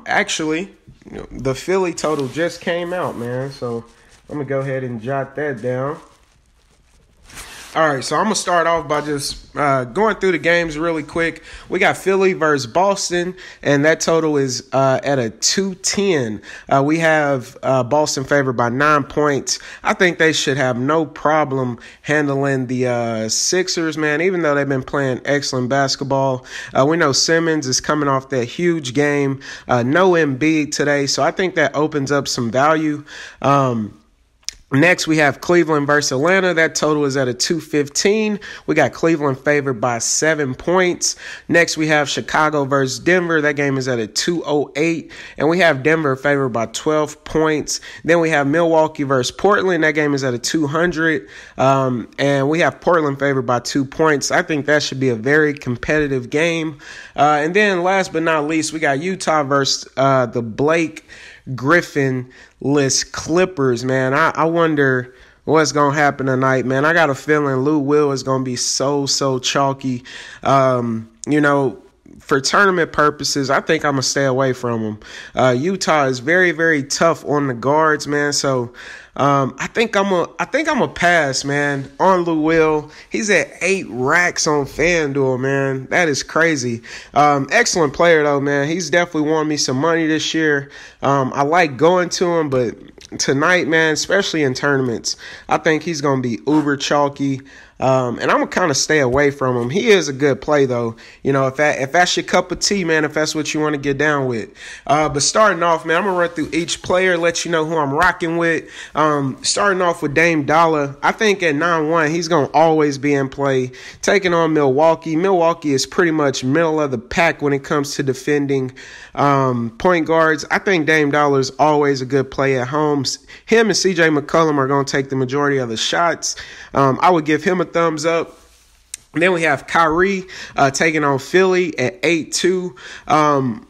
Actually, the Philly total just came out, man. So I'm going to go ahead and jot that down. All right, so I'm going to start off by just going through the games really quick. We got Philly versus Boston, and that total is at a 210. We have Boston favored by 9 points. I think they should have no problem handling the Sixers, man, even though they've been playing excellent basketball. We know Simmons is coming off that huge game. No Embiid today, so I think that opens up some value. Next, we have Cleveland versus Atlanta. That total is at a 215. We got Cleveland favored by 7 points. Next, we have Chicago versus Denver. That game is at a 208. And we have Denver favored by 12 points. Then we have Milwaukee versus Portland. That game is at a 200. And we have Portland favored by 2 points. I think that should be a very competitive game. And then last but not least, we got Utah versus the Blake Griffin-less Clippers, man. I wonder what's going to happen tonight, man. I got a feeling Lou Will is going to be so chalky. For tournament purposes, I think I'm going to stay away from him. Utah is very tough on the guards, man. So I think I'm a pass, man, on Lou Will. He's at 8 racks on FanDuel, man. That is crazy. Excellent player though, man. He's definitely won me some money this year. I like going to him, but tonight, man, especially in tournaments, I think he's going to be uber chalky. And I'm going to kind of stay away from him. He is a good play, though. If that's your cup of tea, man, if that's what you want to get down with. But starting off, man, I'm going to run through each player, let you know who I'm rocking with. Starting off with Dame Dollar. I think at 9-1, he's going to always be in play. Taking on Milwaukee. Milwaukee is pretty much middle of the pack when it comes to defending point guards. I think Dame Dollar is always a good play at home. Him and CJ McCollum are going to take the majority of the shots. I would give him a thumbs up. Then we have Kyrie taking on Philly at 8-2.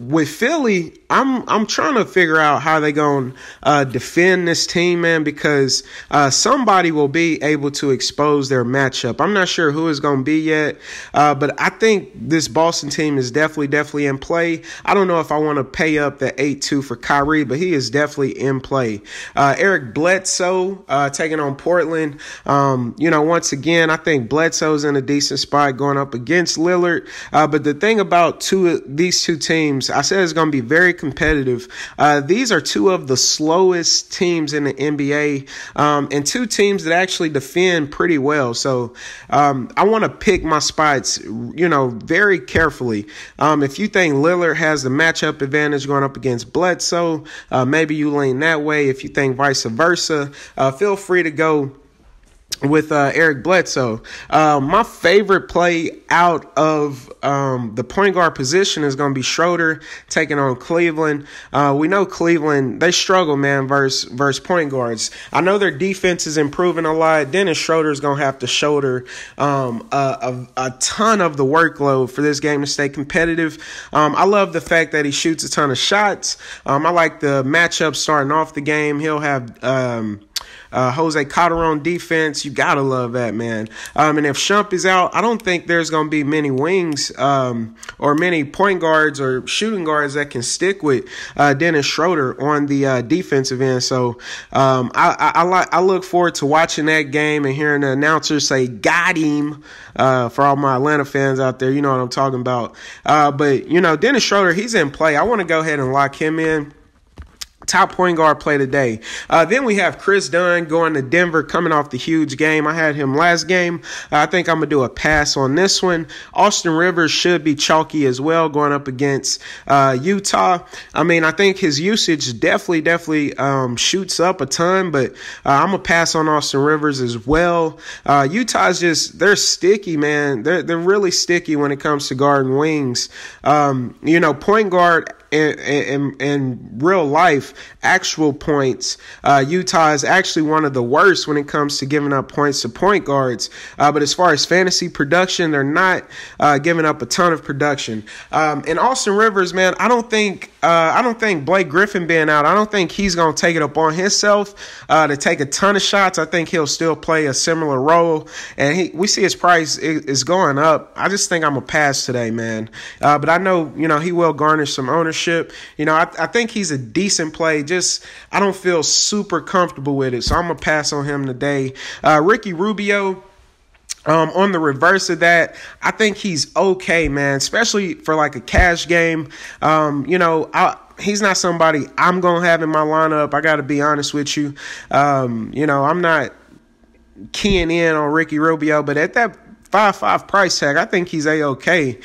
With Philly, I'm trying to figure out how they're going to defend this team, man, because somebody will be able to expose their matchup. I'm not sure who it's going to be yet, but I think this Boston team is definitely in play. I don't know if I want to pay up the 8-2 for Kyrie, but he is definitely in play. Eric Bledsoe taking on Portland. Once again, I think Bledsoe's in a decent spot going up against Lillard. But the thing about these two teams, I said it's going to be very competitive. These are two of the slowest teams in the NBA, and two teams that actually defend pretty well. So I want to pick my spots, very carefully. If you think Lillard has the matchup advantage going up against Bledsoe, maybe you lean that way. If you think vice versa, feel free to go with Eric Bledsoe. My favorite play out of the point guard position is going to be Schroeder taking on Cleveland. We know Cleveland, they struggle, man, versus point guards. I know their defense is improving a lot. Dennis Schroeder is going to have to shoulder a ton of the workload for this game to stay competitive. I love the fact that he shoots a ton of shots. I like the matchup starting off the game. He'll have Jose Calderon defense. You gotta love that, man. And if Shump is out, I don't think there's gonna be many wings or many point guards or shooting guards that can stick with Dennis Schroeder on the defensive end. So I look forward to watching that game and hearing the announcers say "got him" for all my Atlanta fans out there. You know what I'm talking about. But Dennis Schroeder, he's in play. I want to go ahead and lock him in. Top point guard play today. Then we have Chris Dunn going to Denver, coming off the huge game. I had him last game. I think I'm going to do a pass on this one. Austin Rivers should be chalky as well, going up against Utah. I think his usage definitely shoots up a ton, but I'm going to pass on Austin Rivers as well. Utah's they're sticky, man. They're really sticky when it comes to guarding wings. Point guard in real life, actual points, Utah is actually one of the worst when it comes to giving up points to point guards. But as far as fantasy production, they're not giving up a ton of production. And Austin Rivers, man, I don't think I don't think Blake Griffin being out, I don't think he's going to take it upon himself to take a ton of shots. I think he'll still play a similar role, and we see his price is going up. I just think I'm a pass today, man. But I know, he will garnish some ownership. I think he's a decent play. Just I don't feel super comfortable with it, so I'm going to pass on him today. Ricky Rubio. On the reverse of that, I think he's okay, man, especially for like a cash game. He's not somebody I'm going to have in my lineup. I got to be honest with you. I'm not keying in on Ricky Rubio, but at that 5.5 price tag, I think he's A-okay.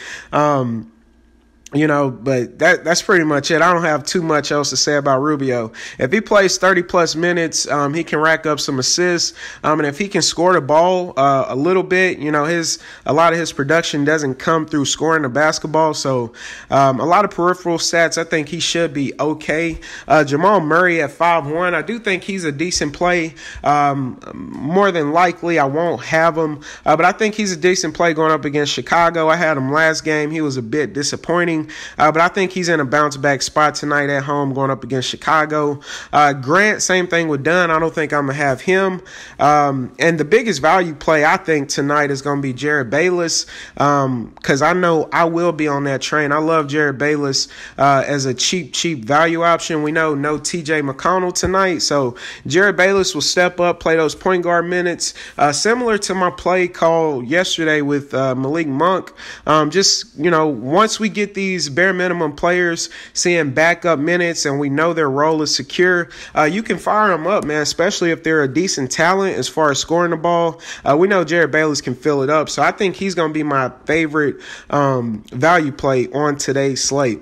But that's pretty much it. I don't have too much else to say about Rubio. If he plays 30-plus minutes, he can rack up some assists. And if he can score the ball a little bit, a lot of his production doesn't come through scoring the basketball. So a lot of peripheral stats, I think he should be okay. Jamal Murray at 5-1, I do think he's a decent play. More than likely, I won't have him. But I think he's a decent play going up against Chicago. I had him last game. He was a bit disappointing. But I think he's in a bounce-back spot tonight at home going up against Chicago. Grant, same thing with Dunn. I don't think I'm going to have him. And the biggest value play, I think, tonight is going to be Jared Bayless because I know I will be on that train. I love Jared Bayless as a cheap value option. We know no T.J. McConnell tonight, so Jared Bayless will step up, play those point guard minutes. Similar to my play call yesterday with Malik Monk. Once we get these bare minimum players seeing backup minutes and we know their role is secure, you can fire them up, man, especially if they're a decent talent as far as scoring the ball. We know Jared Bayless can fill it up, so I think he's going to be my favorite value play on today's slate.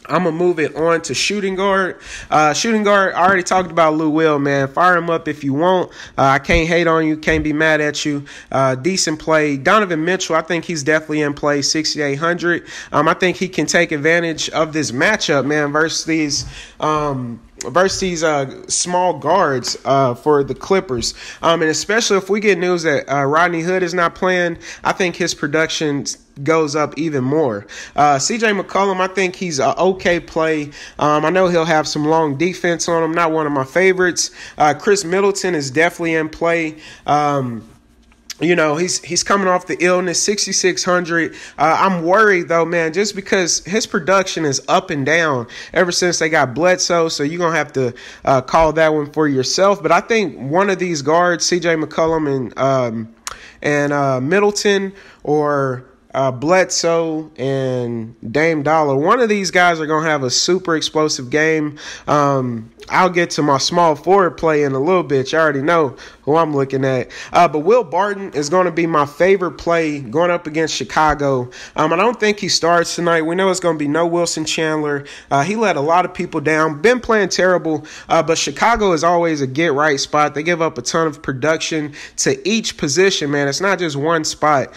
I'm going to move it on to shooting guard. Shooting guard, I already talked about Lou Will, man. Fire him up if you want. I can't hate on you. Can't be mad at you. Decent play. Donovan Mitchell, I think he's definitely in play, 6,800. I think he can take advantage of this matchup, man, versus these small guards for the Clippers. And especially if we get news that Rodney Hood is not playing, I think his production goes up even more. CJ McCollum, I think he's an okay play. I know he'll have some long defense on him. Not one of my favorites. Chris Middleton is definitely in play. He's coming off the illness, 6,600. I'm worried, though, man, just because his production is up and down ever since they got Bledsoe, so you're going to have to call that one for yourself. But I think one of these guards, C.J. McCollum and Middleton, or Bledsoe and Dame Dollar, one of these guys are going to have a super explosive game. I'll get to my small forward play in a little bit. You already know who I'm looking at. But Will Barton is going to be my favorite play going up against Chicago. I don't think he starts tonight. We know it's going to be no Wilson Chandler. He let a lot of people down. Been playing terrible, but Chicago is always a get-right spot. They give up a ton of production to each position, man. It's not just one spot.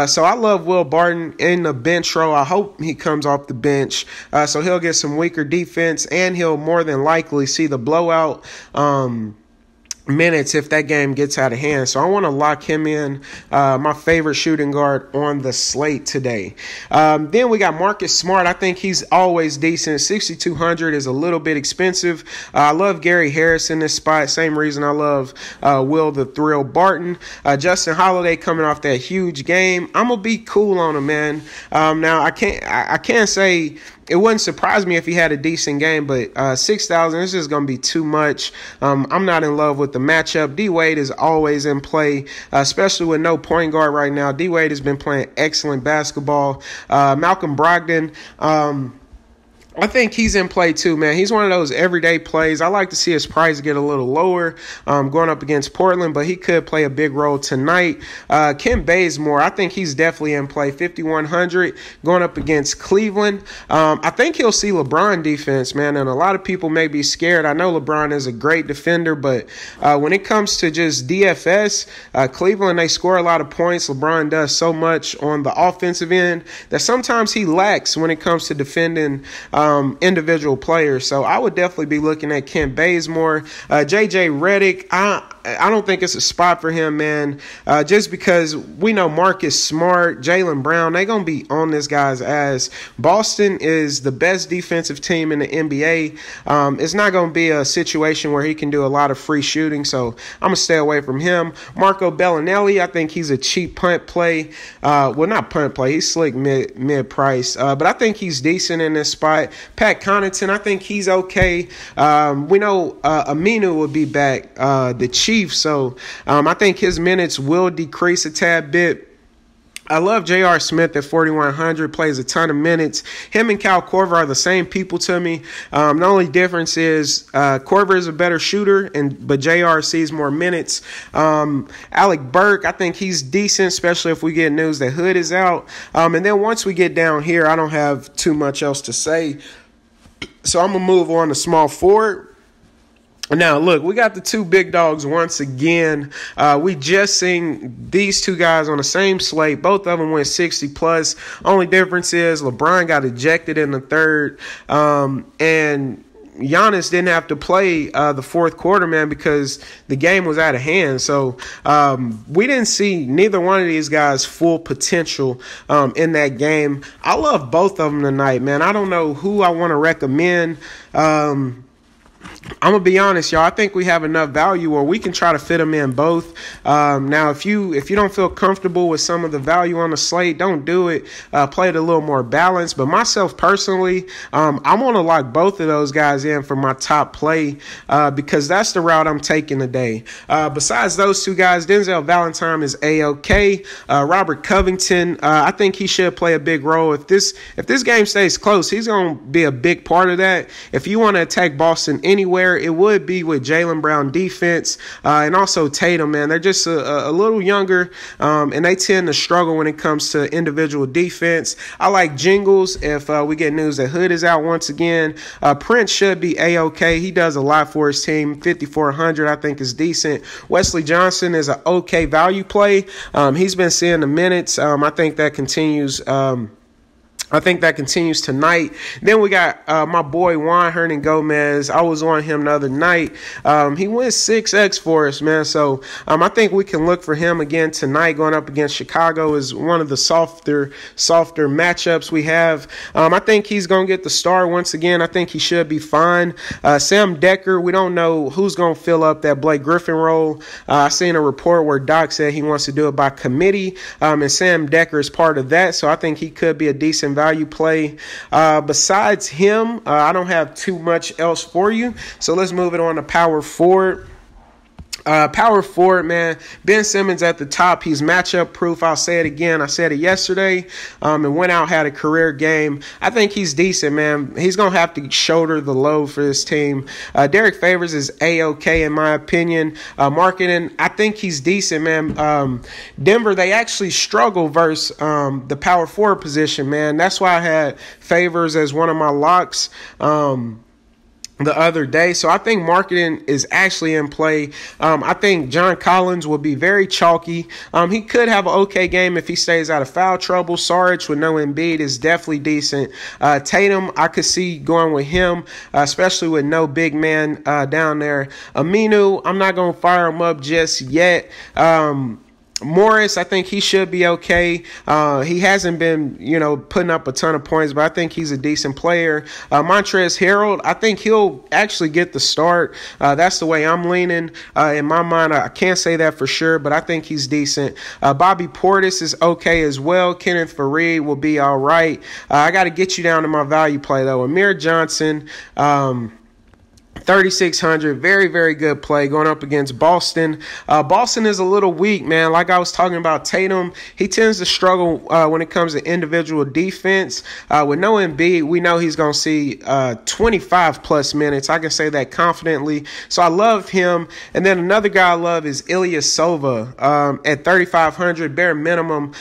So I love Will Barton in the bench row. I hope he comes off the bench so he'll get some weaker defense, and he'll more than likely see the blowout minutes if that game gets out of hand. So I want to lock him in, my favorite shooting guard on the slate today. Then we got Marcus Smart. I think he's always decent. 6,200 is a little bit expensive. I love Gary Harris in this spot. Same reason I love Will the Thrill Barton. Justin Holiday coming off that huge game. I'm gonna be cool on him, man. Now I can't say it wouldn't surprise me if he had a decent game, but 6,000 is just going to be too much. I'm not in love with the matchup. D-Wade is always in play, especially with no point guard right now. D-Wade has been playing excellent basketball. Malcolm Brogdon, I think he's in play too, man. He's one of those everyday plays. I like to see his price get a little lower going up against Portland, but he could play a big role tonight. Ken Bazemore, I think he's definitely in play, 5,100 going up against Cleveland. I think he'll see LeBron defense, man, and a lot of people may be scared. I know LeBron is a great defender, but when it comes to just DFS, Cleveland, they score a lot of points. LeBron does so much on the offensive end that sometimes he lacks when it comes to defending individual players. So I would definitely be looking at Kent Bazemore. JJ Redick, I don't think it's a spot for him, man. Just because we know Marcus Smart, Jaylen Brown, they're going to be on this guy's ass. Boston is the best defensive team in the NBA. It's not going to be a situation where he can do a lot of free shooting, so I'm going to stay away from him. Marco Bellinelli, I think he's a cheap punt play. Well, not punt play. He's slick mid-price. But I think he's decent in this spot. Pat Connaughton, I think he's okay. We know Aminu will be back, the Chiefs, so I think his minutes will decrease a tad bit. I love J.R. Smith at 4,100, plays a ton of minutes. Him and Cal Korver are the same people to me. The only difference is Korver is a better shooter, but J.R. sees more minutes. Alec Burke, I think he's decent, especially if we get news that Hood is out. And then once we get down here, I don't have too much else to say. So I'm going to move on to small forward. Now, look, we got the two big dogs once again. We just seen these two guys on the same slate. Both of them went 60+. Only difference is LeBron got ejected in the third. And Giannis didn't have to play the fourth quarter, man, because the game was out of hand. So we didn't see neither one of these guys' full potential in that game. I love both of them tonight, man. I don't know who I want to recommend. I'm going to be honest, y'all. I think we have enough value where we can try to fit them in both. Now, if you don't feel comfortable with some of the value on the slate, don't do it. Play it a little more balanced. But myself personally, I'm going to lock both of those guys in for my top play because that's the route I'm taking today. Besides those two guys, Denzel Valentine is A-OK. Robert Covington, I think he should play a big role. If this game stays close, he's going to be a big part of that. If you want to attack Boston anywhere, it would be with Jaylen Brown defense and also Tatum, man. They're just a little younger, and they tend to struggle when it comes to individual defense. I like Jingles if we get news that Hood is out once again. Prince should be A-OK. He does a lot for his team. 5,400, I think, is decent. Wesley Johnson is an okay value play. He's been seeing the minutes. I think that continues. I think that continues tonight. Then we got my boy Juan Hernan Gomez. I was on him the other night. He went 6X for us, man. So I think we can look for him again tonight. Going up against Chicago is one of the softer matchups we have. I think he's going to get the start once again. I think he should be fine. Sam Decker, we don't know who's going to fill up that Blake Griffin role. I seen a report where Doc said he wants to do it by committee, and Sam Decker is part of that. So I think he could be a decent value play. Besides him, I don't have too much else for you. So let's move it on to power forward. Power forward, man. Ben Simmons at the top. He's matchup proof. I'll say it again. I said it yesterday. And went out, had a career game. I think he's decent, man. He's going to have to shoulder the load for this team. Derek Favors is A-OK in my opinion. Marketing, I think he's decent, man. Denver, they actually struggle versus the power forward position, man. That's why I had Favors as one of my locks. The other day. So I think marketing is actually in play. I think John Collins will be very chalky. He could have an okay game if he stays out of foul trouble. Saric with no Embiid is definitely decent. Tatum, I could see going with him, especially with no big man down there. Aminu, I'm not going to fire him up just yet. Morris, I think he should be okay. He hasn't been, putting up a ton of points, but I think he's a decent player. Montrezl Harrell, I think he'll actually get the start. That's the way I'm leaning. In my mind, I can't say that for sure, but I think he's decent. Bobby Portis is okay as well. Kenneth Faried will be all right. I got to get you down to my value play, though. Amir Johnson, 3,600, very, very good play going up against Boston. Boston is a little weak, man. Like I was talking about Tatum, he tends to struggle when it comes to individual defense. With no Embiid, we know he's going to see 25-plus minutes. I can say that confidently. So I love him. And then another guy I love is Ilyasova at 3,500, bare minimum.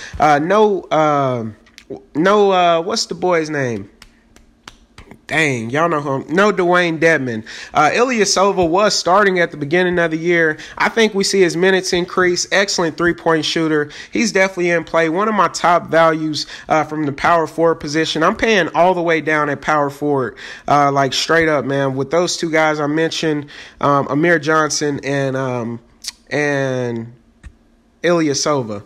What's the boy's name? Dang, y'all know who. No, Dwayne Dedman. Ilyasova was starting at the beginning of the year. I think we see his minutes increase. Excellent three-point shooter. He's definitely in play. One of my top values from the power forward position. I'm paying all the way down at power forward, like straight up, man. With those two guys I mentioned, Amir Johnson and and Ilyasova.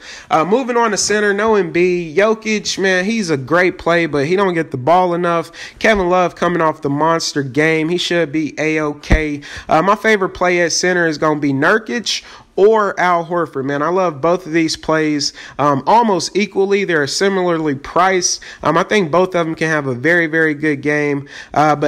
Moving on to center, no Embiid. Jokic, man, he's a great play, but he don't get the ball enough. Kevin Love coming off the monster game. He should be A-OK. My favorite play at center is going to be Nurkic or Al Horford, man. I love both of these plays almost equally. They're similarly priced. I think both of them can have a very, very good game. But